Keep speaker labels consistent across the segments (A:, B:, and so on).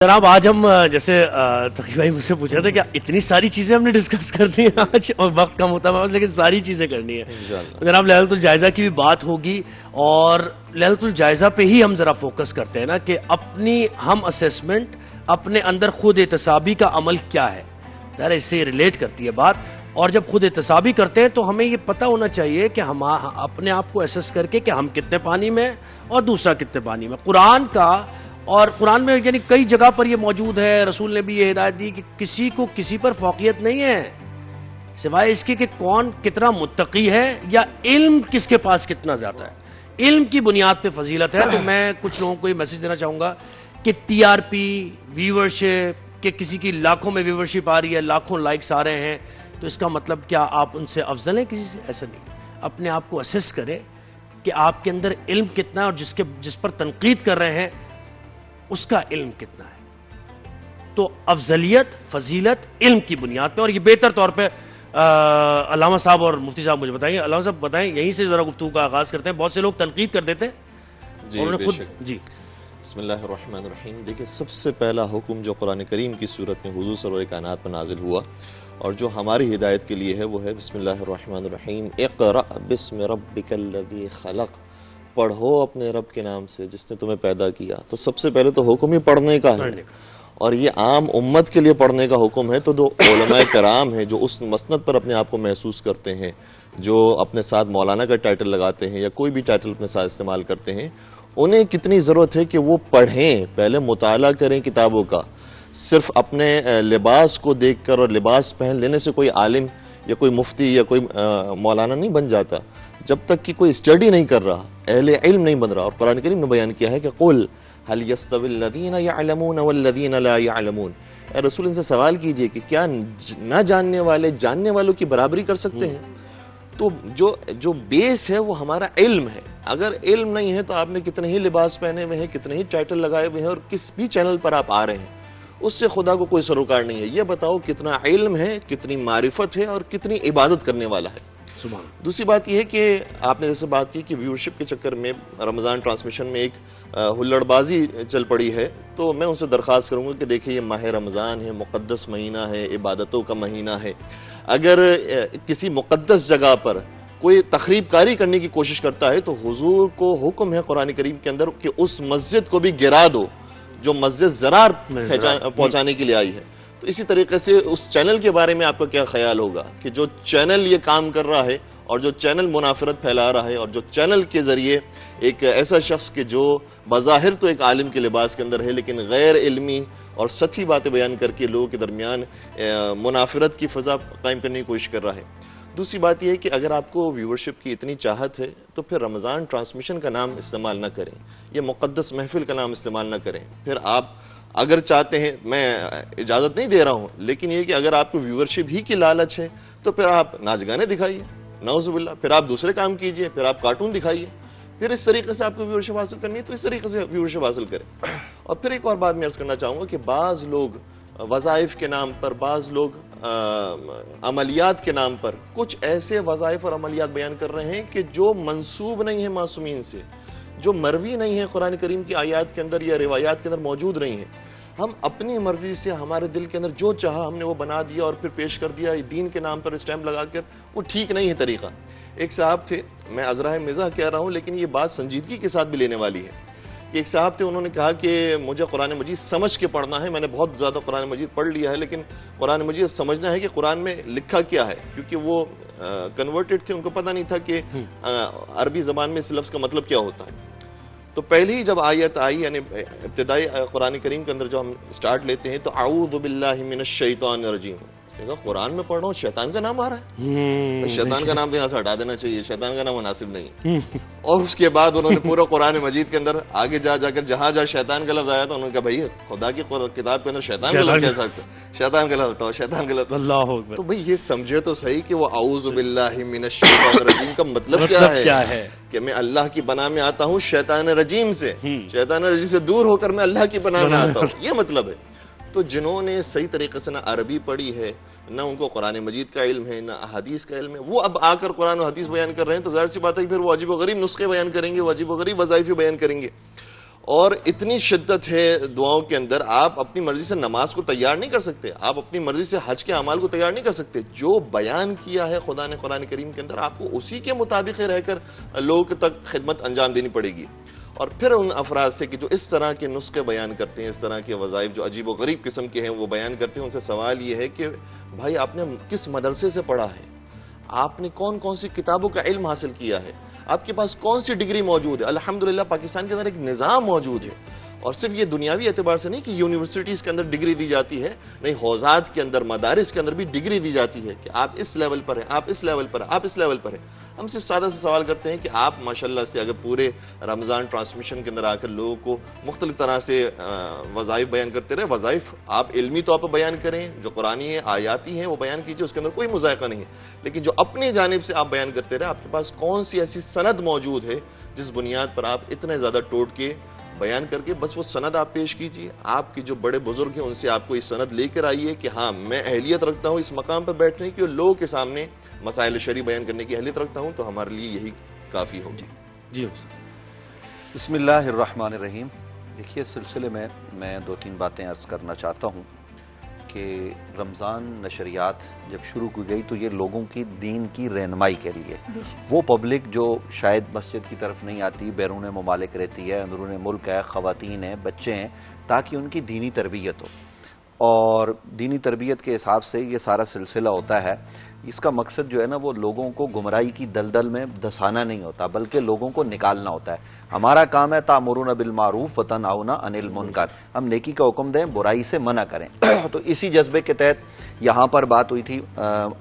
A: جناب آج ہم جیسے تقی بھائی مجھ سے پوچھا تھا کہ اتنی ساری چیزیں ہم نے ڈسکس کر دی ہیں آج اور وقت کم ہوتا ہے لیکن ساری چیزیں کرنی ہے جناب لیلۃ الجائزہ کی بھی بات ہوگی اور لیلۃ الجائزہ پہ ہی ہم ذرا فوکس کرتے ہیں نا کہ اپنی ہم اسیسمنٹ اپنے اندر خود احتسابی کا عمل کیا ہے ذرا اس سے ریلیٹ کرتی ہے بات اور جب خود احتسابی کرتے ہیں تو ہمیں یہ پتہ ہونا چاہیے کہ ہم اپنے آپ کو اسیس کر کے کہ ہم کتنے پانی میں اور دوسرا کتنے پانی میں قرآن کا اور قرآن میں یعنی کئی جگہ پر یہ موجود ہے رسول نے بھی یہ ہدایت دی کہ کسی کو کسی پر فوقیت نہیں ہے سوائے اس کے کہ کون کتنا متقی ہے یا علم کس کے پاس کتنا زیادہ ہے علم کی بنیاد پہ فضیلت ہے تو میں کچھ لوگوں کو یہ میسج دینا چاہوں گا کہ ٹی آر پی ویورشپ کہ کسی کی لاکھوں میں ویورشپ آ رہی ہے لاکھوں لائکس آ رہے ہیں تو اس کا مطلب کیا آپ ان سے افضل ہیں کسی سے ایسا نہیں اپنے آپ کو اسیس کریں کہ آپ کے اندر علم کتنا ہے اور جس پر تنقید کر رہے ہیں اس کا علم کتنا ہے تو افضلیت فضیلت علم کی بنیاد پہ اور یہ بہتر طور پہ علامہ صاحب اور مفتی صاحب مجھے بتائیں علامہ صاحب بتائیں یہیں سے ذرا گفتگو کا آغاز کرتے ہیں بہت سے لوگ تنقید کر دیتے ہیں
B: جی بے شک جی بسم اللہ الرحمن الرحیم دیکھیں سب سے پہلا حکم جو قرآن کریم کی صورت میں حضور سرور کائنات پر نازل ہوا اور جو ہماری ہدایت کے لیے ہے وہ ہے بسم اللہ الرحمن الرحیم اقرأ بسم ربک الذی خلق پڑھو اپنے رب کے نام سے جس نے تمہیں پیدا کیا تو سب سے پہلے تو حکم ہی پڑھنے کا ہے اور یہ عام امت کے لیے پڑھنے کا حکم ہے تو جو علماء کرام ہیں جو اس مسند پر اپنے آپ کو محسوس کرتے ہیں جو اپنے ساتھ مولانا کا ٹائٹل لگاتے ہیں یا کوئی بھی ٹائٹل اپنے ساتھ استعمال کرتے ہیں انہیں کتنی ضرورت ہے کہ وہ پڑھیں پہلے مطالعہ کریں کتابوں کا صرف اپنے لباس کو دیکھ کر اور لباس پہن لینے سے کوئی عالم یا کوئی مفتی یا کوئی مولانا نہیں بن جاتا جب تک کہ کوئی اسٹڈی نہیں کر رہا اہل علم نہیں بن رہا اور قرآن کریم میں بیان کیا ہے کہ قل هل يستوي الذين يعلمون والذين لا يعلمون اے رسول ان سے سوال کیجئے کہ کیا نہ جاننے والے جاننے والوں کی برابری کر سکتے ہیں تو جو بیس ہے وہ ہمارا علم ہے اگر علم نہیں ہے تو آپ نے کتنے ہی لباس پہنے ہوئے ہیں کتنے ہی ٹائٹل لگائے ہوئے ہیں اور کس بھی چینل پر آپ آ رہے ہیں اس سے خدا کو کوئی سروکار نہیں ہے یہ بتاؤ کتنا علم ہے کتنی معرفت ہے اور کتنی عبادت کرنے والا ہے دوسری بات یہ ہے کہ آپ نے جیسے بات کی کہ ویورشپ کے چکر میں رمضان ٹرانسمیشن میں ایک ہلڑ بازی چل پڑی ہے تو میں ان سے درخواست کروں گا کہ دیکھیں یہ ماہ رمضان ہے مقدس مہینہ ہے عبادتوں کا مہینہ ہے اگر کسی مقدس جگہ پر کوئی تخریب کاری کرنے کی کوشش کرتا ہے تو حضور کو حکم ہے قرآن کریم کے اندر کہ اس مسجد کو بھی گرا دو جو مسجد ضرار پہنچانے کے لیے آئی ہے تو اسی طریقے سے اس چینل کے بارے میں آپ کا کیا خیال ہوگا کہ جو چینل یہ کام کر رہا ہے اور جو چینل منافرت پھیلا رہا ہے اور جو چینل کے ذریعے ایک ایسا شخص کہ جو بظاہر تو ایک عالم کے لباس کے اندر ہے لیکن غیر علمی اور سچی باتیں بیان کر کے لوگوں کے درمیان منافرت کی فضا قائم کرنے کی کوشش کر رہا ہے دوسری بات یہ ہے کہ اگر آپ کو ویورشپ کی اتنی چاہت ہے تو پھر رمضان ٹرانسمیشن کا نام استعمال نہ کریں یہ مقدس محفل کا نام استعمال نہ کریں پھر آپ اگر چاہتے ہیں میں اجازت نہیں دے رہا ہوں لیکن یہ کہ اگر آپ کو ویورشپ ہی کی لالچ ہے تو پھر آپ ناچ گانے دکھائیے نعوذ باللہ پھر آپ دوسرے کام کیجئے پھر آپ کارٹون دکھائیے پھر اس طریقے سے آپ کو ویورشپ حاصل کرنی ہے تو اس طریقے سے ویورشپ حاصل کریں اور پھر ایک اور بات میں عرض کرنا چاہوں گا کہ بعض لوگ وظائف کے نام پر بعض لوگ عملیات کے نام پر کچھ ایسے وظائف اور عملیات بیان کر رہے ہیں کہ جو منسوب نہیں ہیں معصومین سے جو مروی نہیں ہے قرآن کریم کی آیات کے اندر یا روایات کے اندر موجود نہیں ہیں ہم اپنی مرضی سے ہمارے دل کے اندر جو چاہا ہم نے وہ بنا دیا اور پھر پیش کر دیا دین کے نام پر اسٹیمپ لگا کر وہ ٹھیک نہیں ہے طریقہ ایک صاحب تھے میں عذرائے مزاح کہہ رہا ہوں لیکن یہ بات سنجیدگی کے ساتھ بھی لینے والی ہے کہ ایک صاحب تھے انہوں نے کہا کہ مجھے قرآن مجید سمجھ کے پڑھنا ہے میں نے بہت زیادہ قرآن مجید پڑھ لیا ہے لیکن قرآن مجید سمجھنا ہے کہ قرآن میں لکھا کیا ہے کیونکہ وہ کنورٹڈ تھے ان کو پتہ نہیں تھا کہ عربی زبان میں اس لفظ کا مطلب کیا ہوتا ہے تو پہلی ہی جب آیت آئی یعنی ابتدائی قرآن کریم کے اندر جو ہم سٹارٹ لیتے ہیں تو اعوذ باللہ من الشیطان الرجیم اس نے کہا قرآن میں پڑھ رہا ہوں شیطان کا نام آ رہا ہے شیطان کا نام تو یہاں سے ہٹا دینا چاہیے شیطان کا نام مناسب نہیں اور اس کے بعد انہوں نے پورا قرآن مجید کے اندر آگے جا کر جہاں جہاں شیطان کا لفظ آیا تھا انہوں نے کہا بھائی خدا کی کتاب کے اندر شیطان کا لفظ کہہ سکتے شیطان کا لفظ ہٹاؤ شیطان کا لفظ اللہ تو بھائی یہ سمجھے تو صحیح کہ وہ اعوذ باللہ من الشیطان الرجیم کا مطلب کیا ہے کہ میں اللہ کی پناہ میں آتا ہوں شیطان رجیم سے شیطان رجیم سے دور ہو کر میں اللہ کی پناہ میں آتا ہوں یہ مطلب ہے تو جنہوں نے صحیح طریقے سے نہ عربی پڑھی ہے نہ ان کو قرآن مجید کا علم ہے نہ احادیث کا علم ہے وہ اب آ کر قرآن و حدیث بیان کر رہے ہیں تو ظاہر سی بات ہے کہ پھر وہ عجیب و غریب نسخے بیان کریں گے وہ عجیب و غریب وظائف بیان کریں گے اور اتنی شدت ہے دعاؤں کے اندر، آپ اپنی مرضی سے نماز کو تیار نہیں کر سکتے، آپ اپنی مرضی سے حج کے اعمال کو تیار نہیں کر سکتے. جو بیان کیا ہے خدا نے قرآن کریم کے اندر، آپ کو اسی کے مطابق رہ کر لوگوں تک خدمت انجام دینی پڑے گی. اور پھر ان افراد سے کہ جو اس طرح کے نسخے بیان کرتے ہیں، اس طرح کے وظائف جو عجیب و غریب قسم کے ہیں وہ بیان کرتے ہیں، ان سے سوال یہ ہے کہ بھائی آپ نے کس مدرسے سے پڑھا ہے، آپ نے کون کون سی کتابوں کا علم حاصل کیا ہے، آپ کے پاس کون سی ڈگری موجود ہے. الحمدللہ پاکستان کے اندر ایک نظام موجود ہے، اور صرف یہ دنیاوی اعتبار سے نہیں کہ یونیورسٹیز کے اندر ڈگری دی جاتی ہے، نہیں، حوزات کے اندر، مدارس کے اندر بھی ڈگری دی جاتی ہے کہ آپ اس لیول پر ہیں، آپ اس لیول پر ہیں، آپ اس لیول پر ہیں. ہم صرف سادہ سے سوال کرتے ہیں کہ آپ ماشاءاللہ سے اگر پورے رمضان ٹرانسمیشن کے اندر آ کر لوگوں کو مختلف طرح سے وظائف بیان کرتے رہے، وظائف آپ علمی طور پر بیان کریں، جو قرآنی ہیں، آیاتی ہیں، وہ بیان کیجئے، اس کے اندر کوئی مذائقہ نہیں ہے. لیکن جو اپنی جانب سے آپ بیان کرتے رہے، آپ کے پاس کون سی ایسی سند موجود ہے جس بنیاد پر آپ اتنے زیادہ ٹوٹ کے بیان کر کے بس وہ سند آپ پیش کیجئے. آپ کے جو بڑے بزرگ ہیں ان سے آپ کو یہ سند لے کر آئیے کہ ہاں میں اہلیت رکھتا ہوں اس مقام پر بیٹھنے کی اور لوگوں کے سامنے مسائل شرعی بیان کرنے کی اہلیت رکھتا ہوں، تو ہمارے لیے یہی کافی ہوگی.
A: جی
C: بسم اللہ الرحمن الرحیم. دیکھیے، سلسلے میں 2-3 باتیں عرض کرنا چاہتا ہوں کہ رمضان نشریات جب شروع کی گئی تو یہ لوگوں کی دین کی رہنمائی کے لیے، وہ پبلک جو شاید مسجد کی طرف نہیں آتی، بیرون ممالک رہتی ہے، اندرون ملک ہے، خواتین ہیں، بچے ہیں، تاکہ ان کی دینی تربیت ہو. اور دینی تربیت کے حساب سے یہ سارا سلسلہ ہوتا ہے. اس کا مقصد جو ہے نا وہ لوگوں کو گمراہی کی دلدل میں دھسانا نہیں ہوتا، بلکہ لوگوں کو نکالنا ہوتا ہے. ہمارا کام ہے تامرون بالمعروف وتنہون عن المنکر، ہم نیکی کا حکم دیں، برائی سے منع کریں. تو اسی جذبے کے تحت یہاں پر بات ہوئی تھی،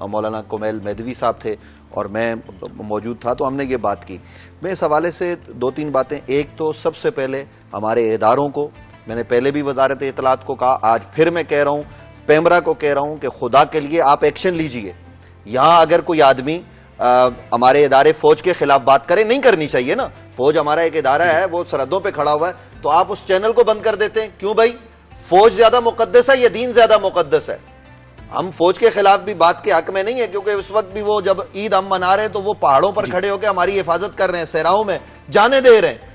C: مولانا کمیل میدوی صاحب تھے اور میں موجود تھا، تو ہم نے یہ بات کی. میں اس حوالے سے 2-3 باتیں. ایک تو سب سے پہلے ہمارے اداروں کو، میں نے پہلے بھی وزارت اطلاعات کو کہا، آج پھر میں کہہ رہا ہوں، پیمرا کو کہہ رہا ہوں کہ خدا کے لیے آپ ایکشن لیجئے. یہاں اگر کوئی آدمی ہمارے ادارے فوج کے خلاف بات کرے، نہیں کرنی چاہیے نا، فوج ہمارا ایک ادارہ ہے، وہ سرحدوں پہ کھڑا ہوا ہے، تو آپ اس چینل کو بند کر دیتے ہیں. کیوں بھائی؟ فوج زیادہ مقدس ہے یا دین زیادہ مقدس ہے؟ ہم فوج کے خلاف بھی بات کے حق میں نہیں ہے، کیونکہ اس وقت بھی وہ جب عید ہم منا رہے ہیں تو وہ پہاڑوں پر کھڑے ہو کے ہماری حفاظت کر رہے ہیں، صحراؤں میں جانے دے رہے ہیں.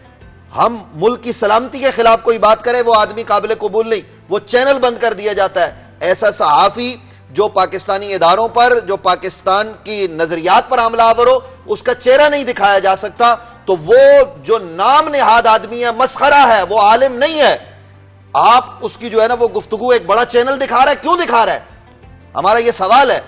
C: ہم ملک کی سلامتی کے خلاف کوئی بات کرے، وہ آدمی قابل قبول نہیں، وہ چینل بند کر دیا جاتا ہے. ایسا صحافی جو پاکستانی اداروں پر، جو پاکستان کی نظریات پر حملہ آور ہو، اس کا چہرہ نہیں دکھایا جا سکتا، تو وہ جو نام نہاد آدمی ہے، مسخرہ ہے، وہ عالم نہیں ہے. آپ اس کی جو ہے نا وہ گفتگو ایک بڑا چینل دکھا رہا ہے، کیوں دکھا رہا ہے؟ ہمارا یہ سوال ہے.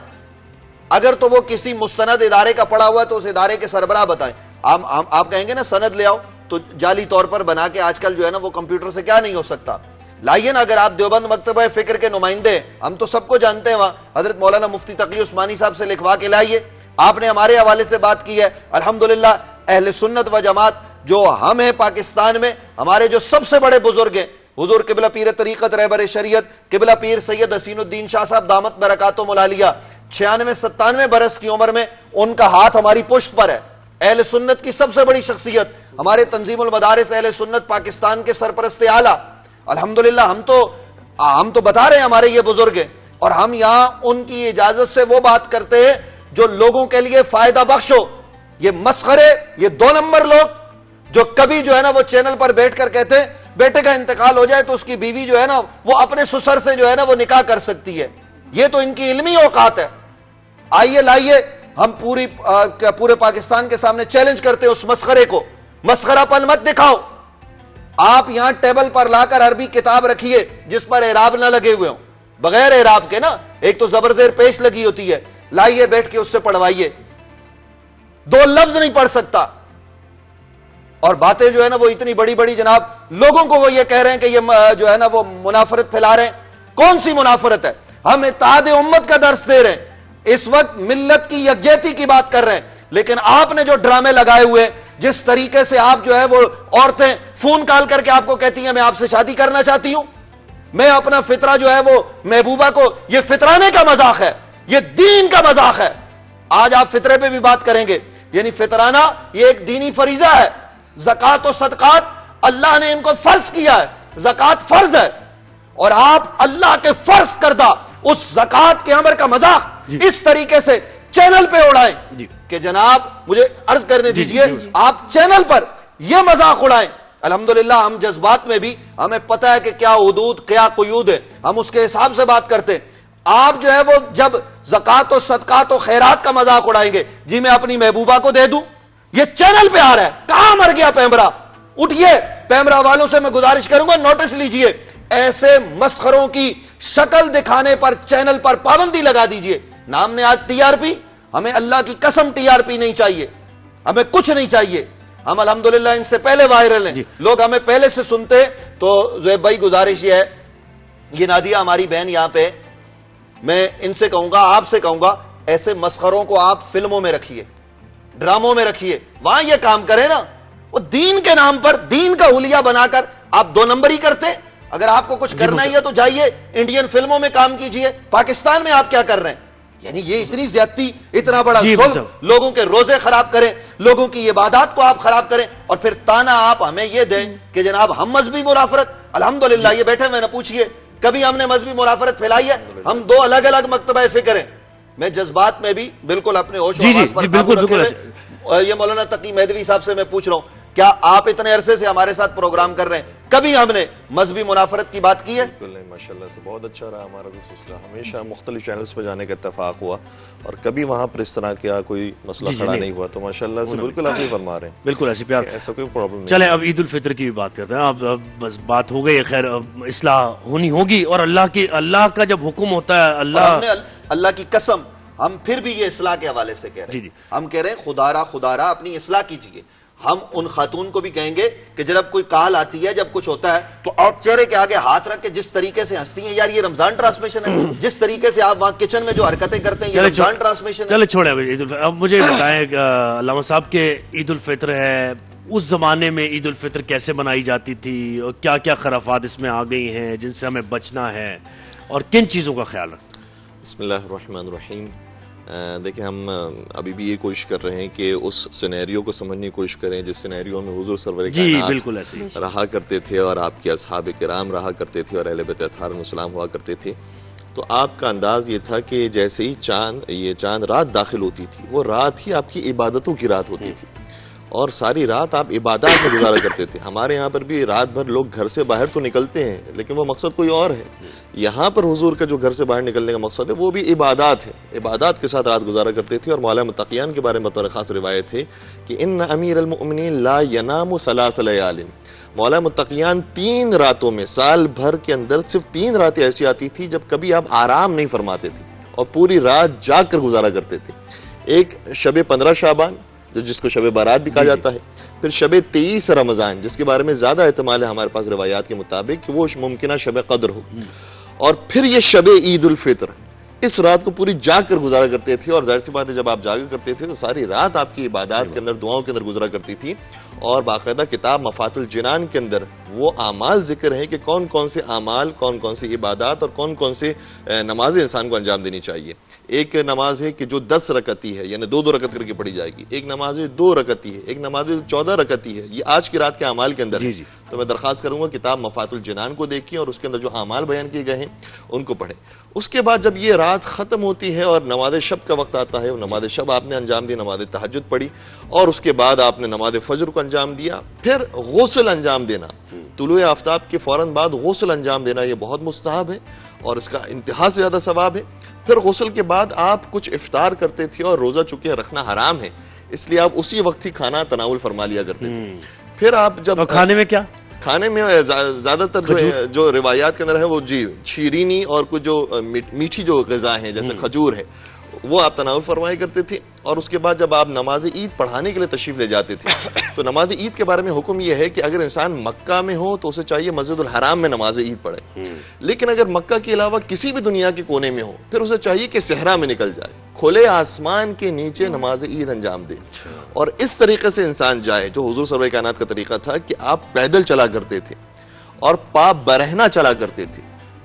C: اگر تو وہ کسی مستند ادارے کا پڑھا ہوا ہے تو اس ادارے کے سربراہ بتائیں. آپ کہیں گے نا سند لے آؤ، تو جعلی طور پر بنا کے آج کل جو ہے نا وہ کمپیوٹر سے کیا نہیں ہو سکتا، لائیے نا. اگر آپ دیوبند مکتبہ فکر کے نمائندے، ہم تو سب کو جانتے ہیں، وہاں حضرت مولانا مفتی تقی عثمانی صاحب سے لکھوا کے لائیے. آپ نے ہمارے حوالے سے بات کی ہے. الحمدللہ اہل سنت و جماعت جو ہم ہیں پاکستان میں، ہمارے جو سب سے بڑے بزرگ ہیں، حضور قبلہ پیر طریقت رہبر شریعت قبلہ پیر سید حسین الدین شاہ صاحب دامت برکاتہم العالیہ، 96-97 برس کی عمر میں ان کا ہاتھ ہماری پشت پر ہے. اہل سنت کی سب سے بڑی شخصیت، ہمارے تنظیم المدارس اہل سنت پاکستان کے سرپرست اعلیٰ. الحمدللہ ہم تو بتا رہے ہیں ہمارے یہ بزرگ ہیں، اور ہم یہاں ان کی اجازت سے وہ بات کرتے ہیں جو لوگوں کے لیے فائدہ بخش ہو. یہ مسخرے، یہ 2 نمبر لوگ جو کبھی جو ہے نا وہ چینل پر بیٹھ کر کہتے ہیں بیٹے کا انتقال ہو جائے تو اس کی بیوی جو ہے نا وہ اپنے سسر سے جو ہے نا وہ نکاح کر سکتی ہے. یہ تو ان کی علمی اوقات ہے. آئیے لائیے، ہم پورے پاکستان کے سامنے چیلنج کرتے ہیں اس مسخرے کو. مسخرہ پن مت دکھاؤ. آپ یہاں ٹیبل پر لا کر عربی کتاب رکھیے جس پر اعراب نہ لگے ہوئے ہوں، بغیر اعراب کے نا، ایک تو زبر زیر پیش لگی ہوتی ہے، لائیے بیٹھ کے اس سے پڑھوائیے. 2 لفظ نہیں پڑھ سکتا، اور باتیں جو ہے نا وہ اتنی بڑی بڑی، جناب لوگوں کو وہ یہ کہہ رہے ہیں کہ یہ جو ہے نا وہ منافرت پھیلا رہے ہیں. کون سی منافرت ہے؟ ہم اتحاد امت کا درس دے رہے ہیں، اس وقت ملت کی یکجہتی کی بات کر رہے ہیں. لیکن آپ نے جو ڈرامے لگائے ہوئے، جس طریقے سے آپ جو ہے وہ عورتیں فون کال کر کے آپ کو کہتی ہیں میں آپ سے شادی کرنا چاہتی ہوں، میں اپنا فطرہ جو ہے وہ محبوبہ کو، یہ فطرانے کا مذاق ہے، یہ دین کا مذاق ہے. آج آپ فطرے پہ بھی بات کریں گے، یعنی فطرانہ یہ ایک دینی فریضہ ہے. زکوٰۃ و صدقات اللہ نے ان کو فرض کیا ہے، زکوٰۃ فرض ہے، اور آپ اللہ کے فرض کردہ اس زکوٰۃ کے امر کا مذاق اس طریقے سے چینل پہ اڑائیں کہ جناب مجھے عرض کرنے دیجئے، آپ چینل پر یہ مذاق اڑائیں. الحمدللہ ہم جذبات میں بھی ہمیں پتہ ہے کہ کیا حدود کیا قیود ہے، ہم اس کے حساب سے بات کرتے ہیں. آپ جو ہے وہ جب زکوٰۃ و صدقات و خیرات کا مذاق اڑائیں گے، جی میں اپنی محبوبہ کو دے دوں، یہ چینل پہ آ رہا ہے، کہاں مر گیا پیمرا؟ اٹھئے، پیمرا والوں سے میں گزارش کروں گا نوٹس لیجئے، ایسے مسخروں کی شکل دکھانے پر چینل پر پابندی لگا دیجئے. نام نے آج ٹی آر پی، ہمیں اللہ کی قسم ٹی آر پی نہیں چاہیے، ہمیں کچھ نہیں چاہیے. ہم الحمدللہ ان سے پہلے وائرل ہیں، لوگ ہمیں پہلے سے سنتے. تو زہیب بھائی گزارش یہ ہے، یہ نادیہ ہماری بہن یہاں پہ، میں ان سے کہوں گا، آپ سے کہوں گا، ایسے مسخروں کو آپ فلموں میں رکھیے، ڈراموں میں رکھیے، وہاں یہ کام کریں نا. وہ دین کے نام پر دین کا حلیہ بنا کر آپ 2 نمبری کرتے. اگر آپ کو کچھ کرنا ہی ہے تو جائیے انڈین فلموں میں کام کیجئے. پاکستان میں آپ کیا کر رہے ہیں؟ یعنی یہ اتنی زیادتی، اتنا بڑا ظلم، لوگوں کے روزے خراب کریں، لوگوں کی عبادات کو آپ خراب کریں، اور پھر تانا آپ ہمیں یہ دیں کہ جناب ہم مذہبی منافرت. الحمدللہ یہ بیٹھے ہوئے نا، پوچھئے کبھی ہم نے مذہبی منافرت پھیلائی ہے؟ ہم 2 الگ الگ مکتبہ فکر ہیں. میں جذبات میں بھی بالکل اپنے ہوش و حواس پر قابو رکھے ہوئے. یہ مولانا تقی مہدوی صاحب سے میں پوچھ رہا ہوں، کیا آپ اتنے عرصے سے ہمارے ساتھ پروگرام کر رہے ہیں، کبھی ہم نے مذہبی منافرت کی بات کی ہے؟
B: بالکل نہیں، ماشاءاللہ سے بہت اچھا رہا ہمارا تو سلسلہ. ہمیشہ مختلف چینلز پہ جانے کا اتفاق ہوا اور کبھی وہاں پر اس طرح کیا کوئی مسئلہ کھڑا نہیں ہوا. تو ماشاءاللہ سے بالکل آپ یہ فرما رہے ہیں،
A: بالکل ایسی پیار،
B: ایسا کوئی پرابلم نہیں.
A: چلیں اب عید الفطر کی بھی بات کرتے ہیں. اب بس بات ہو گئی، خیر اصلاح ہونی ہوگی، اور اللہ کا جب حکم ہوتا ہے،
C: اللہ کی قسم ہم پھر بھی یہ اصلاح کے حوالے سے کہہ رہے ہیں. ہم کہہ رہے ہیں خدا را اپنی اصلاح کیجیے. ہم ان خاتون کو بھی کہیں گے کہ جب کوئی کال آتی ہے، جب کچھ ہوتا ہے تو آپ چہرے کے آگے ہاتھ رکھ کے جس طریقے سے ہنستی ہیں، یار یہ رمضان ٹرانسمیشن ہے. جس طریقے سے آپ وہاں کچن میں جو حرکتیں کرتے ہیں، یہ رمضان ٹرانسمیشن ہے.
A: چلے چھوڑے اب مجھے بتائیں علامہ صاحب کے عید الفطر ہے، اس زمانے میں عید الفطر کیسے منائی جاتی تھی، اور کیا کیا خرافات اس میں آ گئی ہیں جن سے ہمیں بچنا ہے، اور کن چیزوں کا خیال رکھنا؟
B: بسم اللہ الرحمن الرحیم. دیکھیں ہم ابھی بھی یہ کوشش کر رہے ہیں کہ اس سینیریو کو سمجھنے کی کوشش کریں جس سینیریو میں حضور سرور کائنات رہا کرتے تھے، اور آپ کے اصحاب کرام رہا کرتے تھے، اور اہل بیت اطہار علیہ السلام ہوا کرتے تھے. تو آپ کا انداز یہ تھا کہ جیسے ہی چاند رات داخل ہوتی تھی، وہ رات ہی آپ کی عبادتوں کی رات ہوتی تھی، اور ساری رات آپ عبادات میں گزارا کرتے تھے. ہمارے یہاں پر بھی رات بھر لوگ گھر سے باہر تو نکلتے ہیں، لیکن وہ مقصد کوئی اور ہے. یہاں پر حضور کا جو گھر سے باہر نکلنے کا مقصد ہے وہ بھی عبادات ہے، عبادات کے ساتھ رات گزارا کرتے تھے. اور مولا متقیان کے بارے میں بطور خاص روایت ہے کہ ان امیر المؤمنین لا ینام 3 لیال. مولا متقیان 3 راتوں میں، سال بھر کے اندر صرف 3 راتیں ایسی آتی تھی جب کبھی آپ آرام نہیں فرماتے تھے اور پوری رات جاگ کر گزارا کرتے تھے. ایک شب 15 شعبان جس کو شب بارات بھی کہا جاتا ہے، پھر شب 23 رمضان جس کے بارے میں زیادہ احتمال ہے ہمارے پاس روایات کے مطابق کہ وہ ممکنہ شب قدر ہو، اور پھر یہ شب عید الفطر. اس رات کو پوری جاگ کر گزارا کرتے تھے. اور ظاہر سی بات ہے جب آپ جاگا کرتے تھے تو ساری رات آپ کی عبادات کے اندر، دعاؤں کے اندر گزرا کرتی تھی. اور باقاعدہ کتاب مفات الجنان کے اندر وہ اعمال ذکر ہیں کہ کون کون سے اعمال، کون کون سی عبادات اور کون کون سے نمازیں انسان کو انجام دینی چاہیے. ایک نماز ہے کہ جو 10 رکعتی ہے، یعنی 2 رکعت کر کے پڑھی جائے گی. ایک نماز ہے 2 رکعتی ہے. ایک نماز ہے 14 رکعتی ہے. یہ آج کی رات کے اعمال کے اندر ہے. تو میں درخواست کروں گا کتاب مفات الجنان کو دیکھیں اور اس کے اندر جو اعمال بیان کیے گئے ہیں ان کو پڑھیں. اس کے بعد جب یہ رات ختم ہوتی ہے اور نماز شب کا وقت آتا ہے، نماز شب آپ نے انجام دی، نماز تہجد پڑھی، اور اس کے بعد آپ نے نماز فجر کو انجام دیا. پھر غسل انجام دینا، طلوع آفتاب کے فوراً بعد غسل انجام دینا، یہ بہت مستحب ہے اور اس کا انتہا سے زیادہ ثواب ہے. پھر غسل کے بعد آپ کچھ افطار کرتے تھے، اور روزہ چونکہ رکھنا حرام ہے اس لیے آپ اسی وقت ہی کھانا تناول فرما لیا کرتے تھے. پھر آپ جب
A: کھانے میں کیا،
B: کھانے میں زیادہ تر جو روایات کے اندر ہے وہ شیرینی اور کچھ جو میٹھی جو غذا ہیں جیسے کھجور ہے وہ آپ تناول فرمایا کرتے تھے. اور اس کے بعد جب آپ نماز عید پڑھانے کے لیے تشریف لے جاتے تھے تو نماز عید کے بارے میں حکم یہ ہے کہ اگر انسان مکہ میں ہو تو اسے چاہیے مسجد الحرام میں نماز عید پڑھے، لیکن اگر مکہ کے علاوہ کسی بھی دنیا کے کونے میں ہو پھر اسے چاہیے کہ صحرا میں نکل جائے، کھلے آسمان کے نیچے نماز عید انجام دے. اور اس طریقے سے انسان جائے جو حضور سرور کائنات کا طریقہ تھا کہ آپ پیدل چلا کرتے تھے اور پا برہنہ چلا کرتے تھے،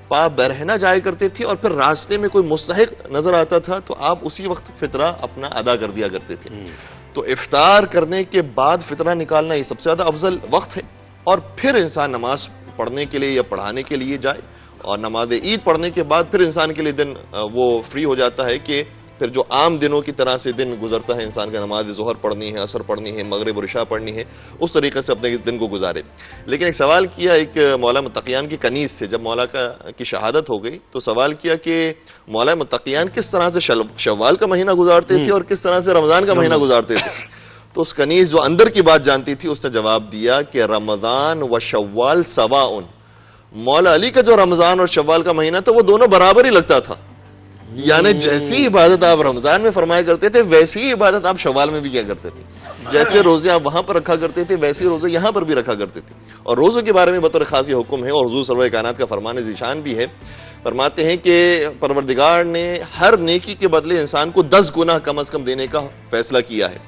B: پا برہنہ جایا کرتے تھے، اور پھر راستے میں کوئی مستحق نظر آتا تھا تو آپ اسی وقت فطرہ اپنا ادا کر دیا کرتے تھے. تو افطار کرنے کے بعد فطرہ نکالنا یہ سب سے زیادہ افضل وقت ہے. اور پھر انسان نماز پڑھنے کے لیے یا پڑھانے کے لیے جائے، اور نماز عید پڑھنے کے بعد پھر انسان کے لیے دن وہ فری ہو جاتا ہے کہ پھر جو عام دنوں کی طرح سے دن گزرتا ہے انسان کا، نماز ظہر پڑھنی ہے، عصر پڑھنی ہے، مغرب اور عشاء پڑھنی ہے، اس طریقے سے اپنے دن کو گزارے. لیکن ایک سوال کیا ایک مولا متقیان کی کنیز سے، جب مولا کی شہادت ہو گئی تو سوال کیا کہ مولا متقیان کس طرح سے شوال کا مہینہ گزارتے تھے اور کس طرح سے رمضان کا مہینہ گزارتے تھے. تو اس کنیز جو اندر کی بات جانتی تھی اس نے جواب دیا کہ رمضان و شوال سواء. مولا علی کا جو رمضان اور شوال کا مہینہ تھا وہ دونوں برابر ہی لگتا تھا. یعنی جیسی عبادت آپ رمضان میں فرمایا کرتے تھے ویسی ہی عبادت آپ شوال میں بھی کیا کرتے تھے. جیسے روزے آپ وہاں پر رکھا کرتے تھے ویسے روزے یہاں پر بھی رکھا کرتے تھے. اور روزوں کے بارے میں بطور خاص یہ حکم ہے اور حضور سرور کائنات کا فرمان ذیشان بھی ہے. فرماتے ہیں کہ پروردگار نے ہر نیکی کے بدلے انسان کو 10 گنا کم از کم دینے کا فیصلہ کیا ہے.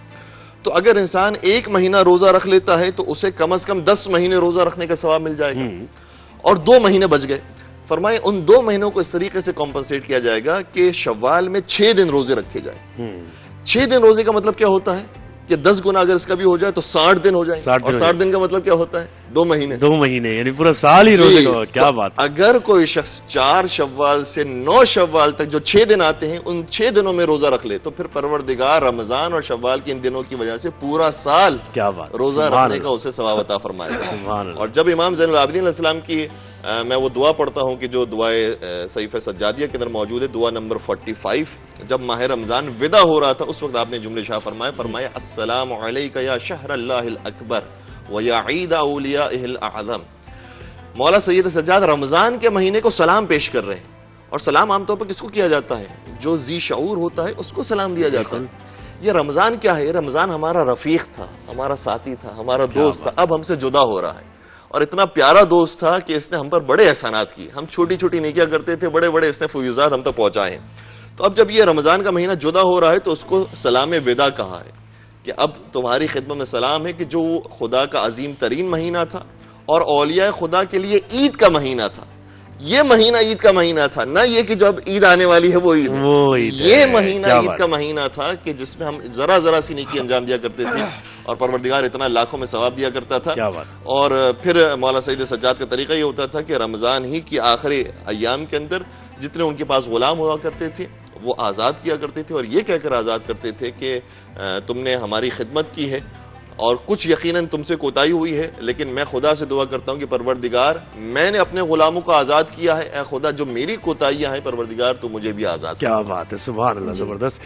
B: تو اگر انسان 1 مہینہ روزہ رکھ لیتا ہے تو اسے کم از کم 10 مہینے روزہ رکھنے کا ثواب مل جائے گا. اور 2 مہینے بچ گئے. فرمائے ان 2 مہینوں کو اس طریقے سے کمپنسیٹ کیا جائے گا کہ شوال میں 6 دن روزے رکھے جائیں. 6 دن روزے کا مطلب کیا ہوتا ہے کہ 10 گنا اگر اس کا بھی ہو جائے تو 60 دن ہو جائیں. اور 60 دن کا مطلب کیا ہوتا ہے 2 مہینے.
A: 2 مہینے یعنی پورا سال ہی روزے کا. کیا بات.
B: اگر کوئی شخص 4 شوال سے 9 شوال تک جو 6 دن آتے ہیں ان 6 دنوں میں روزہ رکھ لے تو پھر پروردگار رمضان اور شوال کے ان دنوں کی وجہ سے پورا سال روزہ رکھنے کا اسے ثواب عطا فرمائے گا. اور جب امام زین العابدین علیہ السلام کی میں وہ دعا پڑھتا ہوں کہ جو دعائے صحیفہ سجادیہ کے اندر موجود ہے، دعا نمبر 45، جب ماہ رمضان ودا ہو رہا تھا اس وقت آپ نے جملے شاہ فرمایا السلام علیکہ یا شہر اللہ الاکبر ویا عید اولیائہ الاعظم. مولا سید سجاد رمضان کے مہینے کو سلام پیش کر رہے ہیں. اور سلام عام طور پر کس کو کیا جاتا ہے؟ جو ذی شعور ہوتا ہے اس کو سلام دیا جاتا ہے. یہ رمضان کیا ہے؟ رمضان ہمارا رفیق تھا، ہمارا ساتھی تھا، ہمارا دوست تھا. اب ہم سے جدا ہو رہا ہے اور اتنا پیارا دوست تھا کہ اس نے ہم پر بڑے احسانات کیے. ہم چھوٹی چھوٹی نیکیاں کرتے تھے، بڑے بڑے اس نے فیوزات ہم تک پہنچائے ہیں. تو اب جب یہ رمضان کا مہینہ جدا ہو رہا ہے تو اس کو سلام ودا کہا ہے کہ اب تمہاری خدمت میں سلام ہے کہ جو خدا کا عظیم ترین مہینہ تھا اور اولیاء خدا کے لیے عید کا مہینہ تھا. یہ مہینہ عید کا مہینہ تھا، نہ یہ کہ جو اب عید آنے والی ہے وہ عید ہے. یہ مہینہ عید کا مہینہ تھا کہ جس میں ہم ذرا سی نیکی انجام دیا کرتے تھے اور پروردگار اتنا لاکھوں میں ثواب دیا کرتا تھا. اور پھر مولا سید سجاد کا طریقہ یہ ہوتا تھا کہ رمضان ہی کی آخری ایام کے اندر جتنے ان کے پاس غلام ہوا کرتے تھے وہ آزاد کیا کرتے تھے اور یہ کہہ کر آزاد کرتے تھے کہ تم نے ہماری خدمت کی ہے اور کچھ یقیناً تم سے کوتاہی ہوئی ہے، لیکن میں خدا سے دعا کرتا ہوں کہ پروردگار میں نے اپنے غلاموں کو آزاد کیا ہے، اے خدا جو میری کوتاہیاں ہیں پروردگار تو مجھے بھی آزاد.
A: کیا بات ہے، سبحان اللہ، زبردست.